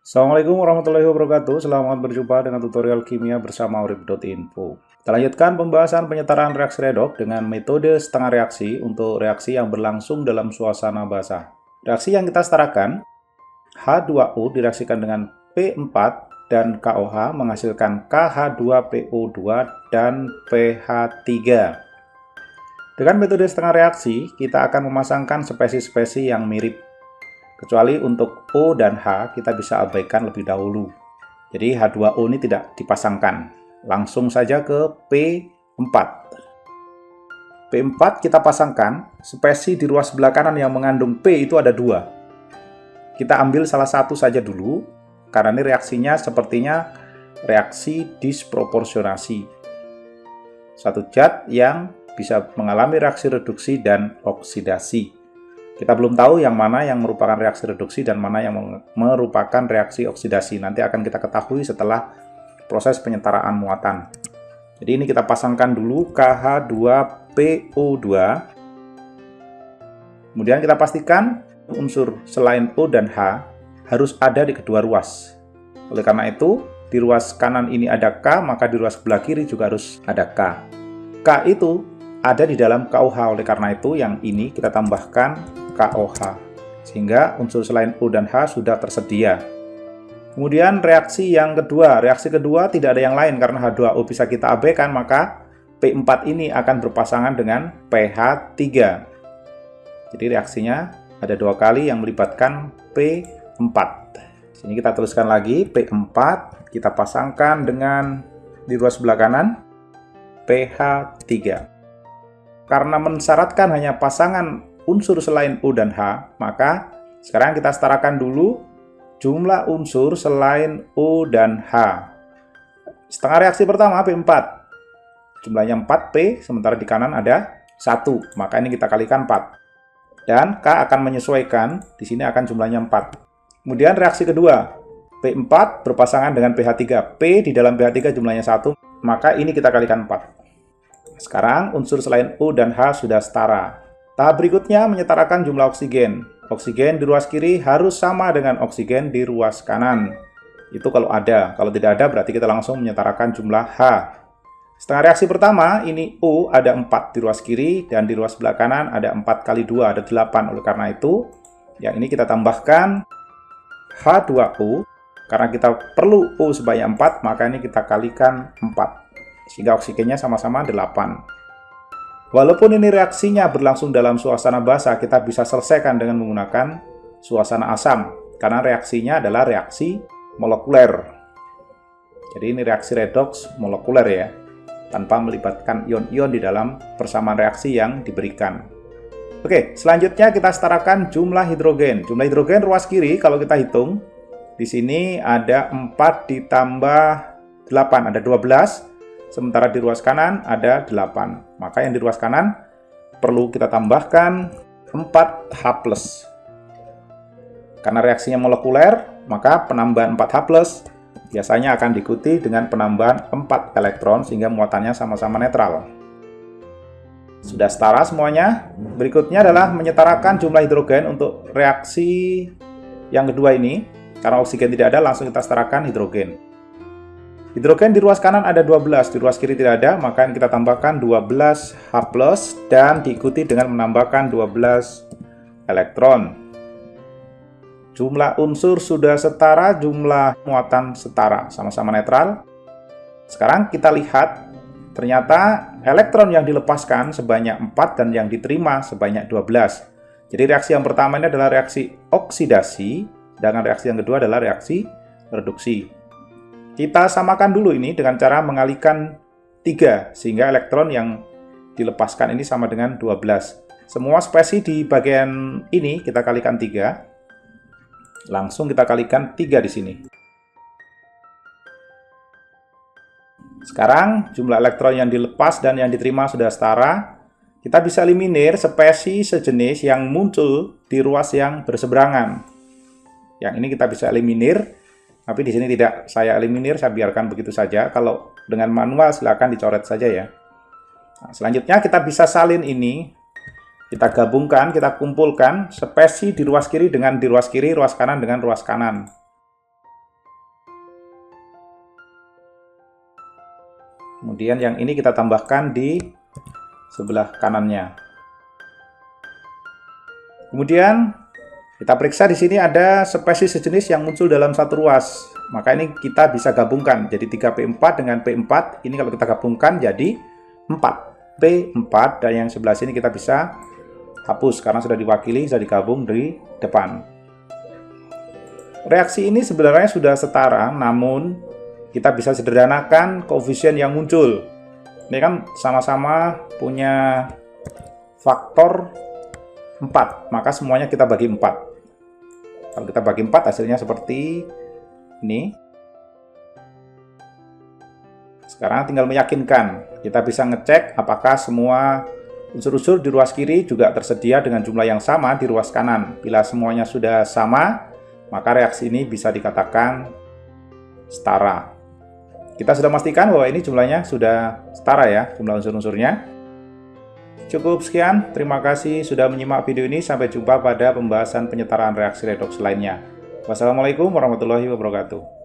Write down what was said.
Assalamualaikum warahmatullahi wabarakatuh. Selamat berjumpa dengan tutorial kimia bersama urip.info. Kita lanjutkan pembahasan penyetaraan reaksi redoks dengan metode setengah reaksi untuk reaksi yang berlangsung dalam suasana basah. Reaksi yang kita setarakan, H2O direaksikan dengan P4 dan KOH menghasilkan KH2PO2 dan pH3. Dengan metode setengah reaksi, kita akan memasangkan spesies-spesies yang mirip. Kecuali untuk O dan H kita bisa abaikan lebih dahulu. Jadi H2O ini tidak dipasangkan. Langsung saja ke P4. P4 kita pasangkan, spesies di ruas sebelah kanan yang mengandung P itu ada 2. Kita ambil salah satu saja dulu, karena ini reaksinya sepertinya reaksi disproporsionasi. Satu zat yang bisa mengalami reaksi reduksi dan oksidasi. Kita belum tahu yang mana yang merupakan reaksi reduksi dan mana yang merupakan reaksi oksidasi. Nanti akan kita ketahui setelah proses penyetaraan muatan. Jadi ini kita pasangkan dulu KH2PO2. Kemudian kita pastikan unsur selain O dan H harus ada di kedua ruas. Oleh karena itu, di ruas kanan ini ada K, maka di ruas sebelah kiri juga harus ada K. K itu ada di dalam KOH, oleh karena itu yang ini kita tambahkan KOH, sehingga unsur selain O dan H sudah tersedia. Kemudian reaksi yang kedua, tidak ada yang lain karena H2O bisa kita abaikan, maka P4 ini akan berpasangan dengan pH3. Jadi reaksinya ada 2 kali yang melibatkan P4. Sini kita tuliskan lagi, P4 kita pasangkan dengan di ruas sebelah kanan pH3. Karena mensyaratkan hanya pasangan unsur selain O dan H, maka sekarang kita setarakan dulu jumlah unsur selain O dan H. Setengah reaksi pertama P4. Jumlahnya 4P, sementara di kanan ada 1, maka ini kita kalikan 4. Dan K akan menyesuaikan, di sini akan jumlahnya 4. Kemudian reaksi kedua, P4 berpasangan dengan pH3. P di dalam pH3 jumlahnya 1, maka ini kita kalikan 4. Sekarang unsur selain O dan H sudah setara. Tahap berikutnya menyetarakan jumlah oksigen. Oksigen di ruas kiri harus sama dengan oksigen di ruas kanan. Itu kalau ada. Kalau tidak ada berarti kita langsung menyetarakan jumlah H. Setengah reaksi pertama, ini O ada 4 di ruas kiri dan di ruas sebelah kanan ada 4 kali 2, ada 8. Oleh karena itu, yang ini kita tambahkan H2O. Karena kita perlu O sebanyak 4, maka ini kita kalikan 4. Sehingga oksigennya sama-sama 8. Walaupun ini reaksinya berlangsung dalam suasana basah, kita bisa selesaikan dengan menggunakan suasana asam, karena reaksinya adalah reaksi molekuler. Jadi ini reaksi redoks molekuler ya, tanpa melibatkan ion-ion di dalam persamaan reaksi yang diberikan. Oke, selanjutnya kita setarakan jumlah hidrogen. Jumlah hidrogen ruas kiri kalau kita hitung, di sini ada 4 ditambah 8, ada 12. Sementara di ruas kanan ada 8. Maka yang di ruas kanan perlu kita tambahkan 4H+. Karena reaksinya molekuler, maka penambahan 4H+ biasanya akan diikuti dengan penambahan 4 elektron sehingga muatannya sama-sama netral. Sudah setara semuanya. Berikutnya adalah menyetarakan jumlah hidrogen untuk reaksi yang kedua ini. Karena oksigen tidak ada, langsung kita setarakan hidrogen. Hidrogen di ruas kanan ada 12, di ruas kiri tidak ada, maka kita tambahkan 12H+, dan diikuti dengan menambahkan 12 elektron. Jumlah unsur sudah setara, jumlah muatan setara, sama-sama netral. Sekarang kita lihat, ternyata elektron yang dilepaskan sebanyak 4 dan yang diterima sebanyak 12. Jadi reaksi yang pertama ini adalah reaksi oksidasi, sedangkan reaksi yang kedua adalah reaksi reduksi. Kita samakan dulu ini dengan cara mengalihkan 3, sehingga elektron yang dilepaskan ini sama dengan 12. Semua spesies di bagian ini kita kalikan 3. Langsung kita kalikan 3 di sini. Sekarang jumlah elektron yang dilepas dan yang diterima sudah setara. Kita bisa eliminir spesies sejenis yang muncul di ruas yang berseberangan. Yang ini kita bisa eliminir. Tapi di sini tidak saya eliminir, saya biarkan begitu saja. Kalau dengan manual silakan dicoret saja ya. Nah, selanjutnya kita bisa salin ini. Kita gabungkan, kita kumpulkan spesies di ruas kiri dengan di ruas kiri, ruas kanan dengan ruas kanan. Kemudian yang ini kita tambahkan di sebelah kanannya. Kemudian kita periksa di sini ada spesies sejenis yang muncul dalam satu ruas. Maka ini kita bisa gabungkan. Jadi 3P4 dengan P4, ini kalau kita gabungkan jadi 4P4, dan yang sebelah sini kita bisa hapus karena sudah diwakili, sudah digabung di depan. Reaksi ini sebenarnya sudah setara, namun kita bisa sederhanakan koefisien yang muncul. Ini kan sama-sama punya faktor 4, maka semuanya kita bagi 4. Kalau kita bagi 4 hasilnya seperti ini. Sekarang tinggal meyakinkan. Kita bisa ngecek apakah semua unsur-unsur di ruas kiri juga tersedia dengan jumlah yang sama di ruas kanan. Bila semuanya sudah sama, maka reaksi ini bisa dikatakan setara. Kita sudah memastikan bahwa ini jumlahnya sudah setara ya, jumlah unsur-unsurnya. Cukup sekian, terima kasih sudah menyimak video ini. Sampai jumpa pada pembahasan penyetaraan reaksi redoks lainnya. Wassalamualaikum warahmatullahi wabarakatuh.